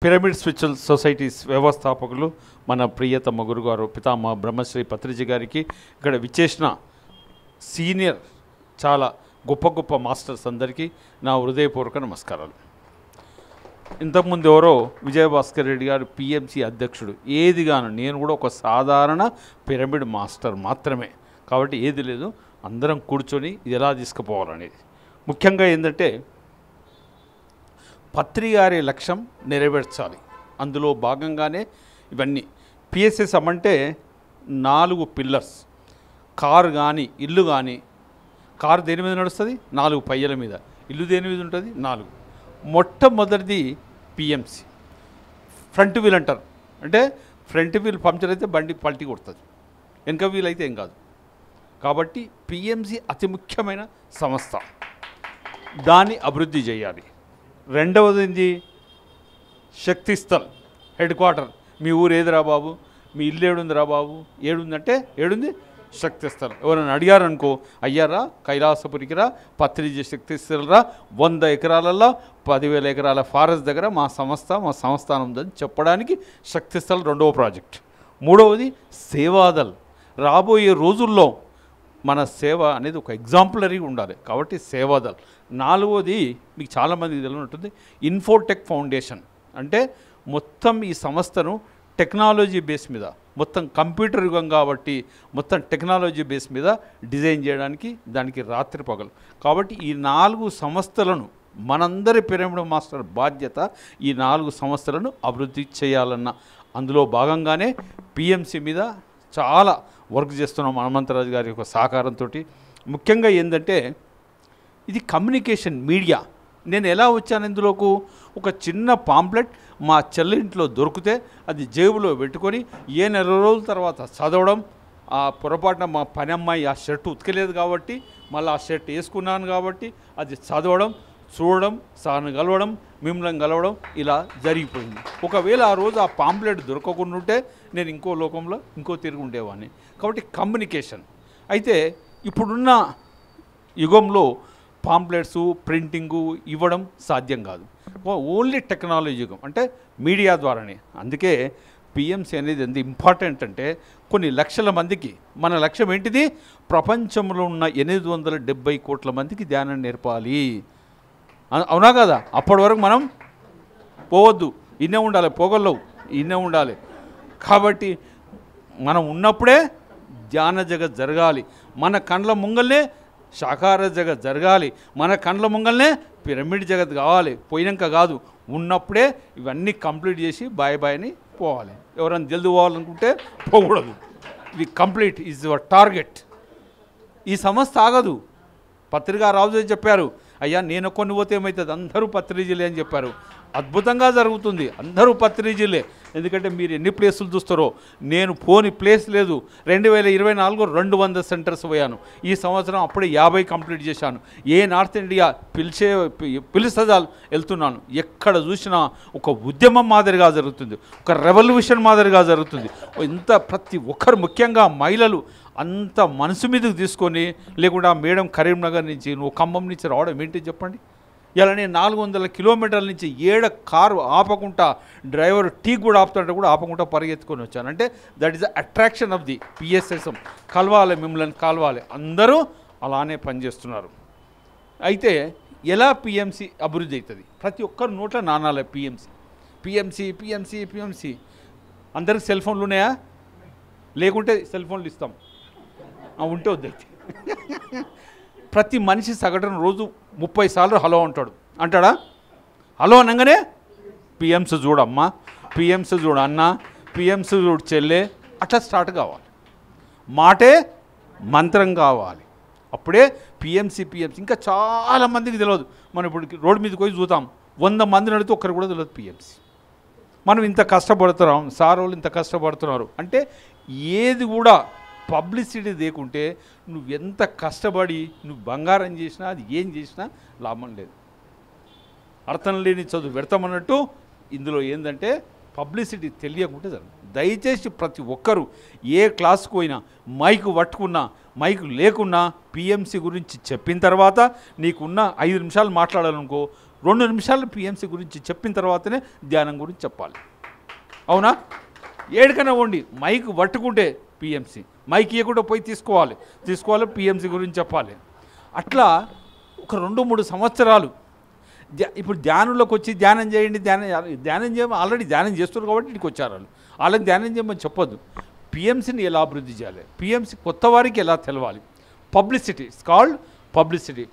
Pyramid spiritual societies వ్యవస్థాపకులు మన ప్రియతమ గురుగారు పితామహ బ్రహ్మశ్రీ పత్రిజీ గారికి ఇక్కడ విచ్చేసిన సీనియర్ చాలా గొప్ప గొప్ప మాస్టర్స్ అందరికీ నా హృదయపూర్వక నమస్కారాలు. ఇంతకుముందు ఎవరో విజయభాస్కర్ రెడ్డి గారు పిఎంసి అధ్యక్షుడు, ఏదిగాను నేను కూడా ఒక సాధారణ పిరమిడ్ మాస్టర్ మాత్రమే. కాబట్టి ఏది లేదు, అందరం కూర్చొని ఇది ఎలా తీసుకుపోవాలనేది. ముఖ్యంగా ఏంటంటే పత్రి గారి లక్ష్యం నెరవేర్చాలి. అందులో భాగంగానే ఇవన్నీ. పిఎస్ఎస్ఎం అంటే 4 పిల్లర్స్. కారు కానీ ఇల్లు కానీ, కారు దేని మీద నడుస్తుంది? 4 పయ్యల మీద. ఇల్లు దేని మీద ఉంటుంది? 4. మొట్టమొదటిది పిఎంసి ఫ్రంట్ వీల్ అంటారు. అంటే ఫ్రంట్ వీల్ పంక్చర్ అయితే బండి పల్టీ కొడుతుంది, వెనక వీల్ అయితే ఏం కాదు. కాబట్టి పిఎంసి అతి ముఖ్యమైన సంస్థ, దాన్ని అభివృద్ధి చేయాలి. రెండవది శక్తిస్థల్ హెడ్ క్వార్టర్. మీ ఊరు ఏదిరా బాబు, మీ ఇల్లు ఏడుందిరా బాబు, ఏడుందంటే ఏడుంది శక్తిస్థల్. ఎవరైనా అడిగారనుకో, అయ్యారా కైలాసపురికి రా, పత్రిజీ శక్తిస్థల్ రా, 100 ఎకరాలలో 10,000 ఎకరాల ఫారెస్ట్ దగ్గర మా సంస్థానం ఉందని చెప్పడానికి శక్తిస్థల్ రెండవ ప్రాజెక్ట్. మూడవది సేవాదల్. రాబోయే రోజుల్లో మన సేవ అనేది ఒక ఎగ్జాంపులరీ ఉండాలి, కాబట్టి సేవాదల్. 4వది మీకు చాలామందికి తెలిసి ఉంటుంది, ఇన్ఫోటెక్ ఫౌండేషన్. అంటే మొత్తం ఈ సంస్థను టెక్నాలజీ బేస్ మీద, మొత్తం కంప్యూటర్ యుగం కాబట్టి మొత్తం టెక్నాలజీ బేస్ మీద డిజైన్ చేయడానికి దానికి రాత్రి పగలు. కాబట్టి ఈ 4 సంస్థలను మనందరి పిరమిడ్ మాస్టర్ బాధ్యత ఈ 4 సంస్థలను అభివృద్ధి చేయాలన్న అందులో భాగంగానే పిఎంసి మీద చాలా వర్క్ చేస్తున్నాం హనుమంతరాజు గారి యొక్క సహకారంతో. ముఖ్యంగా ఏంటంటే ఇది కమ్యూనికేషన్ మీడియా. నేను ఎలా వచ్చాను ఇందులోకి, ఒక చిన్న పాంప్లెట్ మా చెల్లింట్లో దొరికితే అది జేబులో పెట్టుకొని ఏ నెల రోజుల తర్వాత చదవడం. ఆ పొరపాటున మా పని అమ్మాయి ఆ షర్ట్ ఉతకలేదు కాబట్టి మళ్ళీ ఆ షర్ట్ వేసుకున్నాను కాబట్టి అది చదవడం, చూడడం, సార్ని కలవడం, మిమ్మల్ని కలవడం, ఇలా జరిగిపోయింది. ఒకవేళ ఆ రోజు ఆ పాంప్లెట్ దొరకకుండా ఉంటే నేను ఇంకో లోకంలో ఇంకో తిరిగి ఉండేవాడిని. కాబట్టి కమ్యూనికేషన్. అయితే ఇప్పుడున్న యుగంలో పాంప్లెట్స్ ప్రింటింగు ఇవ్వడం సాధ్యం కాదు, ఓన్లీ టెక్నాలజీ యుగం, అంటే మీడియా ద్వారానే. అందుకే పిఎంసి అనేది ఎంత ఇంపార్టెంట్ అంటే కొన్ని లక్షల మందికి, మన లక్ష్యం ఏంటిది, ప్రపంచంలో ఉన్న 870 కోట్ల మందికి ధ్యానం నేర్పాలి. అవునా కదా? అప్పటి వరకు మనం పోవద్దు, ఇన్నే ఉండాలి, పోగొల్లవు ఇన్నే ఉండాలి. కాబట్టి మనం ఉన్నప్పుడే ధ్యాన జగత్ జరగాలి, మన కండ్ల ముంగల్నే శాకాహార జగత్ జరగాలి, మన కండ్ల ముంగల్నే పిరమిడ్ జగత్ కావాలి. పోయినాక కాదు, ఉన్నప్పుడే ఇవన్నీ కంప్లీట్ చేసి బాయ్ బాయ్ అని పోవాలి. ఎవరైనా జల్ది పోవాలనుకుంటే పోకూడదు. ఇది కంప్లీట్ ఈజ్ యువర్ టార్గెట్. ఈ సంస్థ ఆగదు. పత్రికా రాజు చెప్పారు, అయ్యా నేను కొన్ని పోతే ఏమవుతుంది, అందరూ పత్రిజీలే అని చెప్పారు. అద్భుతంగా జరుగుతుంది, అందరూ పత్రిజీలే. ఎందుకంటే మీరు ఎన్ని ప్లేసులు చూస్తారో, నేను పోని ప్లేస్ లేదు. 2024 200 సెంటర్స్ పోయాను. ఈ సంవత్సరం అప్పుడే 50 కంప్లీట్ చేశాను. ఏ నార్త్ ఇండియా పిలిస్తే వెళ్తున్నాను. ఎక్కడ చూసినా ఒక ఉద్యమం మాదిరిగా జరుగుతుంది, ఒక రెవల్యూషన్ మాదిరిగా జరుగుతుంది. ఇంత ప్రతి ఒక్కరు, ముఖ్యంగా మహిళలు అంత మనసు మీదకి తీసుకొని, లేకుండా మేడం కరీంనగర్ నుంచి నువ్వు ఖమ్మం నుంచి రావడం ఏంటి చెప్పండి. ఇలా నేను 400 కిలోమీటర్ల నుంచి కారు ఆపకుండా, డ్రైవర్ టీ కూడా ఆపుతుంటే కూడా ఆపకుండా పరిగెత్తుకొని వచ్చాను. అంటే that is the attraction of the PSSM. కలవాలి, మిమ్మల్ని కలవాలి. అందరూ అలానే పనిచేస్తున్నారు. అయితే ఎలా పిఎంసి అభివృద్ధి అవుతుంది? ప్రతి ఒక్కరు నోట్ల నానాలే పిఎంసి పిఎంసి పిఎంసి పిఎంసి. అందరికి సెల్ ఫోన్లు ఉన్నాయా? లేకుంటే సెల్ ఫోన్లు ఇస్తాం, ఉంటే వద్దైతే. ప్రతి మనిషి సగటున రోజు 30 సార్లు హలో అంటాడా? హలో అనగానే పిఎంసి చూడమ్మా, పిఎంసి చూడు అన్న, పిఎంసి చూడు చెల్లె, అట్లా స్టార్ట్ కావాలి. మాటే మంత్రం కావాలి. అప్పుడే పిఎంసి. ఇంకా చాలామందికి తెలియదు. మనం ఇప్పుడు రోడ్డు మీదకి పోయి చూద్దాం, 100 మందిని అడిగితే ఒక్కరు కూడా తెలియదు పిఎంసి. మనం ఇంత కష్టపడుతున్నాం, సార్ వాళ్ళు ఇంత కష్టపడుతున్నారు అంటే ఏది కూడా పబ్లిసిటీ లేకుంటే నువ్వు ఎంత కష్టపడి నువ్వు బంగారం చేసినా, అది ఏం చేసినా లాభం లేదు. అర్థం లేని చదువు పెడతామన్నట్టు ఇందులో ఏంటంటే పబ్లిసిటీ తెలియకుంటే జరగదు. దయచేసి ప్రతి ఒక్కరూ ఏ క్లాస్కు పోయినా, మైకు పట్టుకున్నా మైకు లేకున్నా, పిఎంసి గురించి చెప్పిన తర్వాత నీకున్న 5 నిమిషాలు మాట్లాడాలనుకో, 2 నిమిషాలు పిఎంసి గురించి చెప్పిన తర్వాతనే ధ్యానం గురించి చెప్పాలి. అవునా? ఏడికైనా ఉండి మైక్ పట్టుకుంటే పిఎంసి, మైక్ ఇవ్వకుండా పోయి తీసుకోవాలి, పిఎంసి గురించి చెప్పాలి. అట్లా ఒక 2-3 సంవత్సరాలు ఇప్పుడు ధ్యానంలోకి వచ్చి ధ్యానం చేయండి, ధ్యానం చేయమని ఆల్రెడీ ధ్యానం చేస్తున్నారు కాబట్టి ఇంటికి వచ్చారు వాళ్ళు. వాళ్ళకి ధ్యానం చేయమని చెప్పొద్దు. పిఎంసిని ఎలా అభివృద్ధి చేయాలి, పిఎంసి కొత్త వారికి ఎలా తెలవాలి. పబ్లిసిటీ, ఇట్స్ కాల్డ్ పబ్లిసిటీ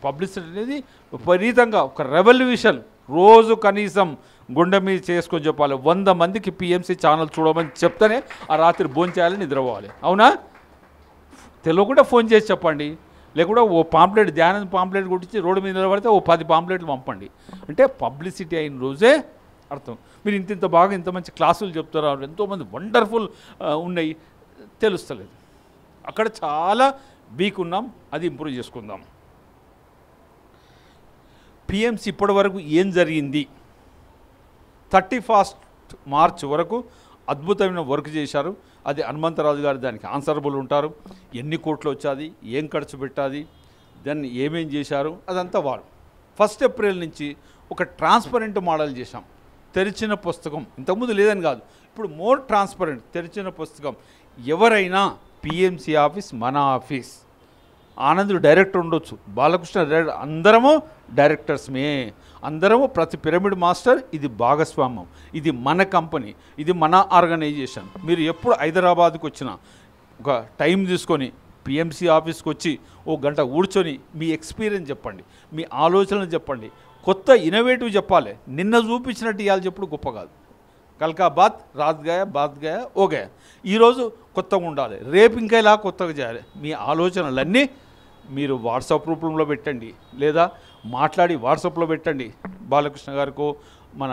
అనేది విపరీతంగా ఒక రెవల్యూషన్. రోజు కనీసం గుండె మీద చేసుకొని చెప్పాలి. 100 మందికి పిఎంసి ఛానల్ చూడమని చెప్తేనే ఆ రాత్రి భోజనం చేయాలని నిద్రపోవాలి. అవునా? తెలియకుండా ఫోన్ చేసి చెప్పండి, లేకుండా ఓ పాంప్లెట్, ధ్యానం పాంప్లెట్ కొట్టించి రోడ్డు మీద నిలబడితే ఓ 10 పాంప్లెట్లు పంపండి. అంటే పబ్లిసిటీ అయిన రోజే అర్థం. మీరు ఇంత బాగా ఇంత మంచి క్లాసులు చెప్తారు, ఎంతోమంది వండర్ఫుల్ ఉన్నాయి, తెలుస్తలేదు. అక్కడ చాలా వీక్ ఉన్నాం, అది ఇంప్రూవ్ చేసుకుందాం. పిఎంసి ఇప్పటి వరకు ఏం జరిగింది? 31 మార్చ్ వరకు అద్భుతమైన వర్క్ చేశారు. అది హనుమంతరాజు గారు దానికి ఆన్సరబుల్ ఉంటారు. ఎన్ని కోట్లు వచ్చాది, ఏం ఖర్చు పెట్టాది, దాన్ని ఏమేం చేశారు, అదంతా వారు. 1 ఏప్రిల్ నుంచి ఒక ట్రాన్స్పరెంట్ మోడల్ చేశాం. తెరిచిన పుస్తకం, ఇంతకుముందు లేదని కాదు, ఇప్పుడు మోర్ ట్రాన్స్పరెంట్. తెరిచిన పుస్తకం. ఎవరైనా పిఎంసి ఆఫీస్ మన ఆఫీస్. ఆనందుడు డైరెక్టర్ ఉండొచ్చు, బాలకృష్ణ డైరెక్టర్, అందరము డైరెక్టర్స్మే, అందరము ప్రతి పిరమిడ్ మాస్టర్. ఇది భాగస్వామ్యం, ఇది మన కంపెనీ, ఇది మన ఆర్గనైజేషన్. మీరు ఎప్పుడు హైదరాబాద్కు వచ్చినా ఒక టైం తీసుకొని పిఎంసి ఆఫీస్కి వచ్చి ఓ గంట కూర్చొని మీ ఎక్స్పీరియన్స్ చెప్పండి, మీ ఆలోచనలు చెప్పండి, కొత్త ఇన్నోవేటివ్ చెప్పాలి. నిన్న చూపించినట్టు ఇవాళ చెప్పుడు గొప్ప కాదు. కల్కా బాత్ రాత్ గయా బాత్ గయా ఓ గయా. ఈరోజు కొత్తగా ఉండాలి, రేపు ఇంకా ఇలా కొత్తగా చేయాలి. మీ ఆలోచనలన్నీ మీరు వాట్సాప్ రూపంలో పెట్టండి, లేదా మాట్లాడి వాట్సాప్లో పెట్టండి. బాలకృష్ణ గారికో మన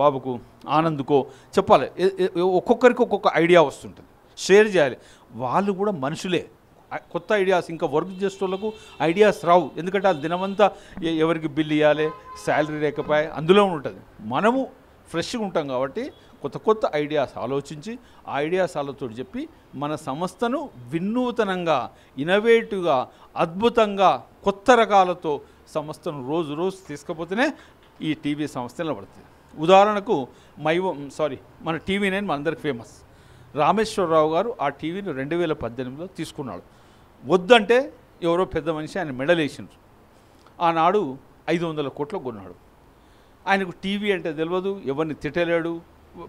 బాబుకు ఆనంద్కో చెప్పాలి. ఒక్కొక్కరికి ఒక్కొక్క ఐడియా వస్తుంటుంది, షేర్ చేయాలి. వాళ్ళు కూడా మనుషులే, కొత్త ఐడియాస్. ఇంకా వర్క్ చేసేటోళ్ళకు ఐడియాస్ రావు, ఎందుకంటే అది దినమంతా ఎవరికి బిల్ ఇవ్వాలి, శాలరీ లేకపోయా అందులో ఉంటుంది. మనము ఫ్రెష్గా ఉంటాం కాబట్టి కొత్త ఐడియాస్ ఆలోచించి ఆ ఐడియాసాలతో చెప్పి మన సంస్థను వినూతనంగా, ఇన్నోవేటివ్గా, అద్భుతంగా, కొత్త రకాలతో సంస్థను రోజు తీసుకపోతేనే ఈ టీవీ సంస్థ నిలబడుతుంది. ఉదాహరణకు మన TV9 మనందరికి ఫేమస్. రామేశ్వరరావు గారు ఆ టీవీని 2018లో తీసుకున్నాడు. వద్దంటే ఎవరో పెద్ద మనిషి ఆయన మెడలేసిండ్రు. ఆనాడు 500 కోట్లు కొన్నాడు. ఆయనకు టీవీ అంటే తెలియదు, ఎవరిని తిట్టలేడు.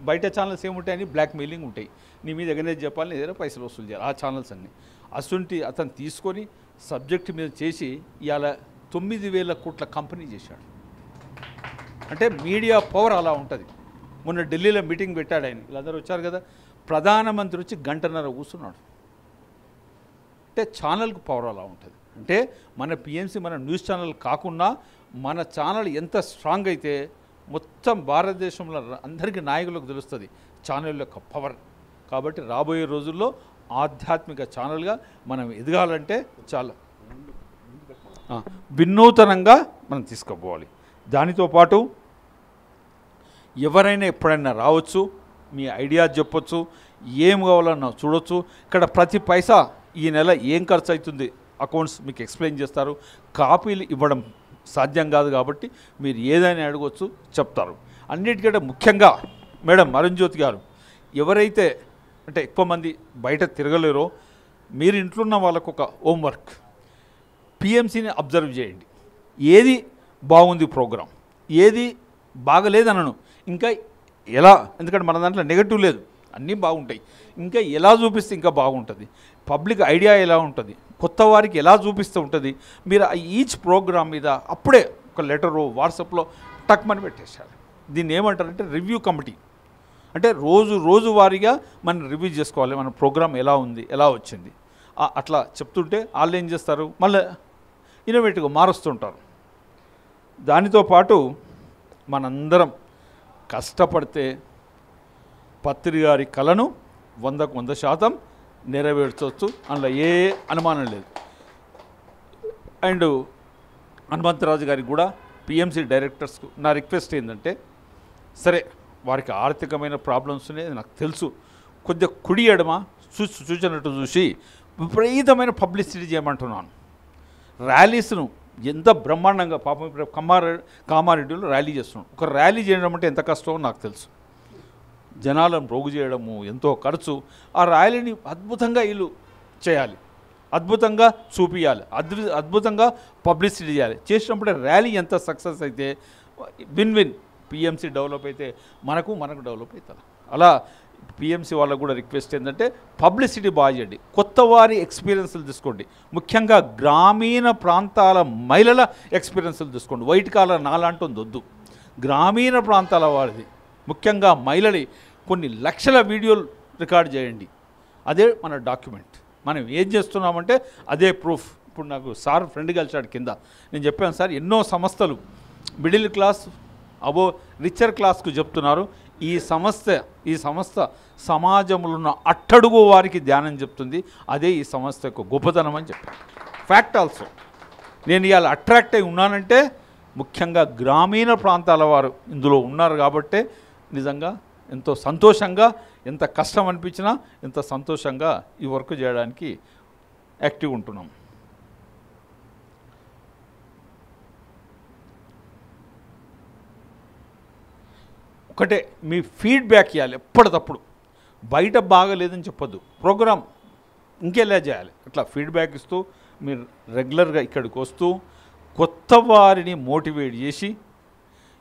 బయట ఛానల్స్ ఏముంటాయని బ్లాక్ మెయిలింగ్ ఉంటాయి, నీ మీద ఎగనే చెప్పాలని ఏదైనా పైసలు వసూలు చేయాలి ఆ ఛానల్స్ అన్నీ. అసొంటి అతను తీసుకొని సబ్జెక్ట్ మీద చేసి ఇవాళ 9,000 కోట్ల కంపెనీ చేశాడు. అంటే మీడియా పవర్ అలా ఉంటుంది. మొన్న ఢిల్లీలో మీటింగ్ పెట్టాడు ఆయన, వీళ్ళందరూ వచ్చారు కదా, ప్రధానమంత్రి వచ్చి 1.5 గంట కూర్చున్నాడు. అంటే ఛానల్కు పవర్ అలా ఉంటుంది. అంటే మన పిఎంసి మన న్యూస్ ఛానల్ కాకుండా మన ఛానల్ ఎంత స్ట్రాంగ్ అయితే మొత్తం భారతదేశంలో అందరికీ నాయకులకు తెలుస్తుంది ఛానల్ యొక్క పవర్. కాబట్టి రాబోయే రోజుల్లో ఆధ్యాత్మిక ఛానల్గా మనం ఎదగాలంటే చాలా వినూతనంగా మనం తీసుకుపోవాలి. దానితో పాటు ఎవరైనా ఎప్పుడైనా రావచ్చు, మీ ఐడియా చెప్పొచ్చు, ఏం కావాలన్నా చూడొచ్చు. ఇక్కడ ప్రతి పైసా ఈ నెల ఏం ఖర్చు అవుతుంది అకౌంట్స్ మీకు ఎక్స్ప్లెయిన్ చేస్తారు. కాపీలు ఇవ్వడం సాధ్యం కాదు కాబట్టి మీరు ఏదైనా అడగవచ్చు, చెప్తారు. అన్నిటికంటే ముఖ్యంగా మేడం అరుణ్జ్యోతి గారు, ఎవరైతే అంటే ఎక్కువ మంది బయట తిరగలేరో మీరు ఇంట్లో ఉన్న వాళ్ళకు ఒక హోంవర్క్, పిఎంసిని అబ్జర్వ్ చేయండి. ఏది బాగుంది ప్రోగ్రాం, ఏది బాగలేదనను, ఇంకా ఎలా, ఎందుకంటే మన దాంట్లో నెగటివ్ లేదు, అన్నీ బాగుంటాయి, ఇంకా ఎలా చూపిస్తే ఇంకా బాగుంటుంది, పబ్లిక్ ఐడియా ఎలా ఉంటుంది, కొత్త వారికి ఎలా చూపిస్తూ ఉంటుంది. మీరు ఈచ్ ప్రోగ్రామ్ మీద అప్పుడే ఒక లెటరు వాట్సాప్లో టక్మని పెట్టేశారు. దీన్ని ఏమంటారంటే రివ్యూ కమిటీ. అంటే రోజు వారీగా మనం రివ్యూ చేసుకోవాలి, మన ప్రోగ్రామ్ ఎలా ఉంది, ఎలా వచ్చింది. అట్లా చెప్తుంటే వాళ్ళు ఏం చేస్తారు, మళ్ళీ ఇన్నోవేటివ్గా మారుస్తుంటారు. దానితో పాటు మనందరం కష్టపడితే పత్రి గారి కళను 100% నెరవేర్చవచ్చు, అందులో ఏ అనుమానం లేదు. అండ్ హనుమంతరాజు గారికి కూడా పిఎంసి డైరెక్టర్స్కు నా రిక్వెస్ట్ ఏంటంటే, సరే వారికి ఆర్థికమైన ప్రాబ్లమ్స్ ఉన్నాయి నాకు తెలుసు, కొద్దిగా కుడి ఎడమ చూసినట్టు చూసి విపరీతమైన పబ్లిసిటీ చేయమంటున్నాను. ర్యాలీస్ను ఎంత బ్రహ్మాండంగా పాపం ఇప్పుడు కామారెడ్డిలో ర్యాలీ చేస్తున్నాం. ఒక ర్యాలీ చేయడం అంటే ఎంత కష్టమో నాకు తెలుసు. జనాలను రోగు చేయడము ఎంతో ఖర్చు. ఆ ర్యాలీని అద్భుతంగా వీళ్ళు చేయాలి, అద్భుతంగా చూపించాలి, అద్భుతంగా పబ్లిసిటీ చేయాలి. చేసినప్పుడే ర్యాలీ ఎంత సక్సెస్ అయితే విన్ విన్. పిఎంసి డెవలప్ అయితే మనకు డెవలప్ అవుతుంది. అలా పిఎంసి వాళ్ళకు కూడా రిక్వెస్ట్ ఏంటంటే పబ్లిసిటీ బాగా చేయండి, కొత్త వారి ఎక్స్పీరియన్స్లు తీసుకోండి, ముఖ్యంగా గ్రామీణ ప్రాంతాల మహిళల ఎక్స్పీరియన్స్లు తీసుకోండి. వైట్ కాలర్ నాలాంటి వద్దు, గ్రామీణ ప్రాంతాల వారిది ముఖ్యంగా మహిళలు కొన్ని లక్షల వీడియోలు రికార్డ్ చేయండి. అదే మన డాక్యుమెంట్. మనం ఏం చేస్తున్నామంటే అదే ప్రూఫ్. ఇప్పుడు నాకు సార్ ఫ్రెండ్ కలిసాడు కింద, నేను చెప్పాను సార్ ఎన్నో సంస్థలు మిడిల్ క్లాస్ అబో రిచర్ క్లాస్కు చెప్తున్నారు. ఈ సంస్థ సమాజంలో ఉన్న అట్టడుగు వారికి ధ్యానం చెప్తుంది. అదే ఈ సంస్థ యొక్క గొప్పతనం అని చెప్పాను. Fact also. నేను ఇవాళ అట్రాక్ట్ అయి ఉన్నానంటే ముఖ్యంగా గ్రామీణ ప్రాంతాల వారు ఇందులో ఉన్నారు కాబట్టే నిజంగా ఎంతో సంతోషంగా, ఎంత కష్టం అనిపించినా ఎంత సంతోషంగా ఈ వర్క్ చేయడానికి యాక్టివ్ ఉంటున్నాం. ఒకటే మీ ఫీడ్బ్యాక్ ఇవ్వాలి ఎప్పటికప్పుడు. బయట బాగలేదని చెప్పొద్దు, ప్రోగ్రామ్ ఇంకెలా చేయాలి అట్లా ఫీడ్బ్యాక్ ఇస్తూ మీరు రెగ్యులర్గా ఇక్కడికి వస్తూ కొత్త వారిని మోటివేట్ చేసి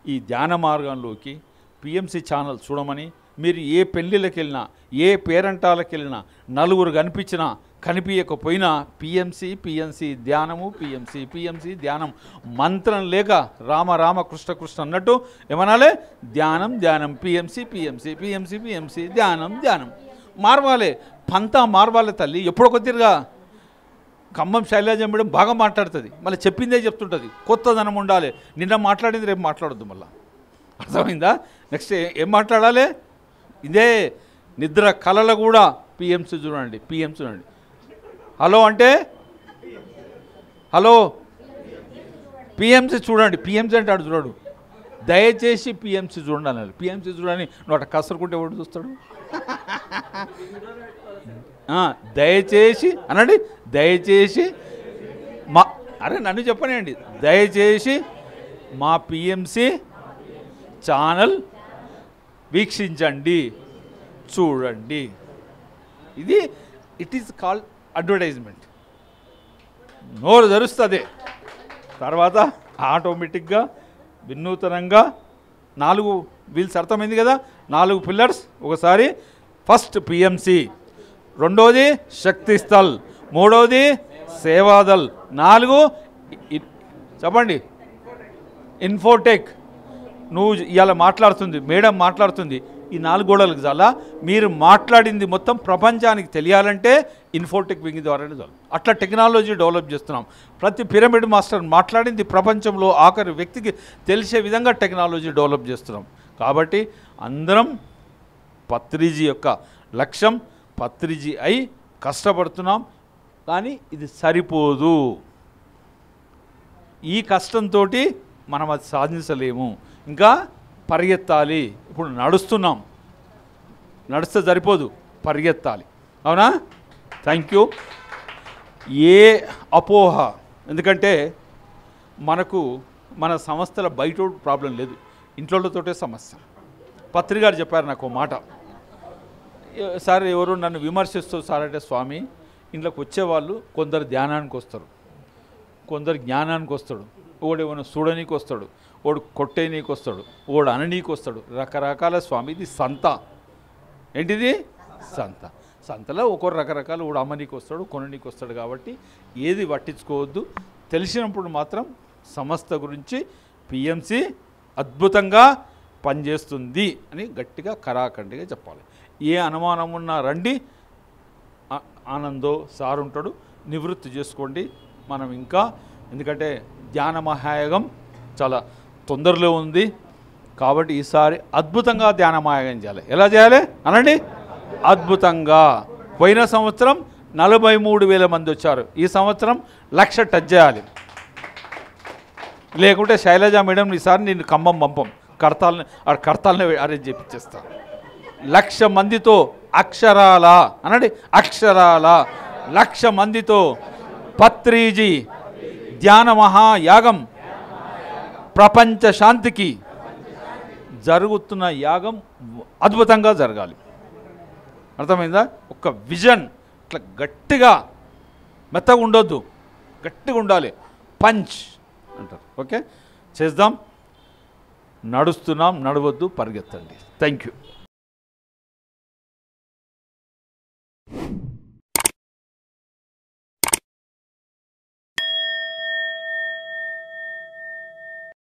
ఈ ధ్యాన మార్గంలోకి పిఎంసి ఛానల్ చూడమని. మీరు ఏ పెళ్ళిళ్ళకి వెళ్ళినా, ఏ పేరంటాలకు వెళ్ళినా, నలుగురు కనిపించినా కనిపించకపోయినా పిఎంసి ధ్యానము, పిఎంసి ధ్యానం మంత్రం లేక రామ రామ కృష్ణ కృష్ణ అన్నట్టు ఏమనాలే, ధ్యానం పిఎంసి ధ్యానం మార్వాలే, పంతా మార్వాలే తల్లి. ఎప్పుడో కొద్దిగా ఖమ్మం శైలజ మేడం బాగా మాట్లాడుతుంది, మళ్ళీ చెప్పిందే చెప్తుంటుంది. కొత్తదనం ఉండాలి. నిన్న మాట్లాడింది రేపు మాట్లాడొద్దు మళ్ళీ, అర్థమైందా? నెక్స్ట్ ఏం మాట్లాడాలి? ఇదే నిద్ర కళలు కూడా పిఎంసి చూడండి. హలో అంటే హలో పిఎంసి చూడండి. పిఎంసి అంటే ఆడు చూడడు, దయచేసి పిఎంసి చూడండి అన్నాడు. పిఎంసి చూడని నోట కసరుకుంటే ఎవడు చూస్తాడు? దయచేసి అనండి, దయచేసి మా నన్ను చెప్పనండి, దయచేసి మా పిఎంసి ఛానల్ వీక్షించండి, చూడండి. ఇది ఇట్ ఈస్ కాల్డ్ అడ్వర్టైజ్మెంట్. నోరు తెరుస్తుంది. తర్వాత ఆటోమేటిక్గా వినూతనంగా 4 వీల్స్ అర్థమైంది కదా, 4 పిల్లర్స్. ఒకసారి ఫస్ట్ పిఎంసి, రెండోది శక్తిస్థల్, మూడోది సేవాదల్, 4 చెప్పండి ఇన్ఫోటెక్. నువ్వు ఇవాళ మాట్లాడుతుంది మేడం మాట్లాడుతుంది, ఈ 4 గోడలకు చాలా మీరు మాట్లాడింది మొత్తం ప్రపంచానికి తెలియాలంటే ఇన్ఫోటెక్ వింగ్ ద్వారానే చాలు. అట్లా టెక్నాలజీ డెవలప్ చేస్తున్నాం. ప్రతి పిరమిడ్ మాస్టర్ మాట్లాడింది ప్రపంచంలో ఆఖరి వ్యక్తికి తెలిసే విధంగా టెక్నాలజీ డెవలప్ చేస్తున్నాం. కాబట్టి అందరం పత్రిజీ యొక్క లక్ష్యం, పత్రిజీ అయి కష్టపడుతున్నాం. కానీ ఇది సరిపోదు. ఈ కష్టంతో మనం అది సాధించలేము, ఇంకా పరిగెత్తాలి. ఇప్పుడు నడుస్తున్నాం, నడిస్తే సరిపోదు, పరిగెత్తాలి. అవునా? Thank you. ఏ అపోహ, ఎందుకంటే మనకు మన సంస్థల బయట ప్రాబ్లం లేదు, ఇంట్లోతోటే సమస్య. పత్రికారు చెప్పారు నాకు మాట, సార్ ఎవరు నన్ను విమర్శిస్తూ సార్ అంటే, స్వామి ఇంట్లోకి వచ్చేవాళ్ళు కొందరు ధ్యానానికి వస్తారు, కొందరు జ్ఞానానికి వస్తాడు, ఓడు ఏమైనా చూడనీకి వస్తాడు, ఓడు కొట్టేనీకి వస్తాడు, ఓడు అననీకి వస్తాడు, రకరకాల. స్వామి ఇది సంత. ఏంటిది? సంత. సంతలో ఒకరు రకరకాల, ఓడు అమ్మనీకి వస్తాడు, కొననీకి వస్తాడు. కాబట్టి ఏది పట్టించుకోవద్దు. తెలిసినప్పుడు మాత్రం సంస్థ గురించి పిఎంసి అద్భుతంగా పనిచేస్తుంది అని గట్టిగా కరాఖండిగా చెప్పాలి. ఏ అనుమానం ఉన్నా రండి, ఆనందో సార్ ఉంటాడు, నివృత్తి చేసుకోండి. మనం ఇంకా, ఎందుకంటే ధ్యాన మహాయాగం చాలా తొందరలో ఉంది కాబట్టి ఈసారి అద్భుతంగా ధ్యాన మహాయాగం చేయాలి. ఎలా చేయాలి అనండి? అద్భుతంగా. పోయిన సంవత్సరం 43,000 మంది వచ్చారు, ఈ సంవత్సరం 1,00,000 టచ్ చేయాలి. లేకుంటే శైలజ మేడం ఈసారి నేను ఖమ్మం పంపం, కర్తాలని అరేంజ్ చేపిచ్చేస్తా. 1,00,000 మందితో అక్షరాల అనండి, అక్షరాల 1,00,000 మందితో పత్రిజీ ధ్యాన మహాయాగం ప్రపంచ శాంతికి జరుగుతున్న యాగం అద్భుతంగా జరగాలి. అర్థమైందా? ఒక విజన్ ఇట్లా గట్టిగా మెత్తగా ఉండొద్దు, గట్టిగా ఉండాలి. పంచ్ అంటారు. ఓకే, చేద్దాం. నడుస్తున్నాం, నడవద్దు, పరిగెత్తండి. Thank you.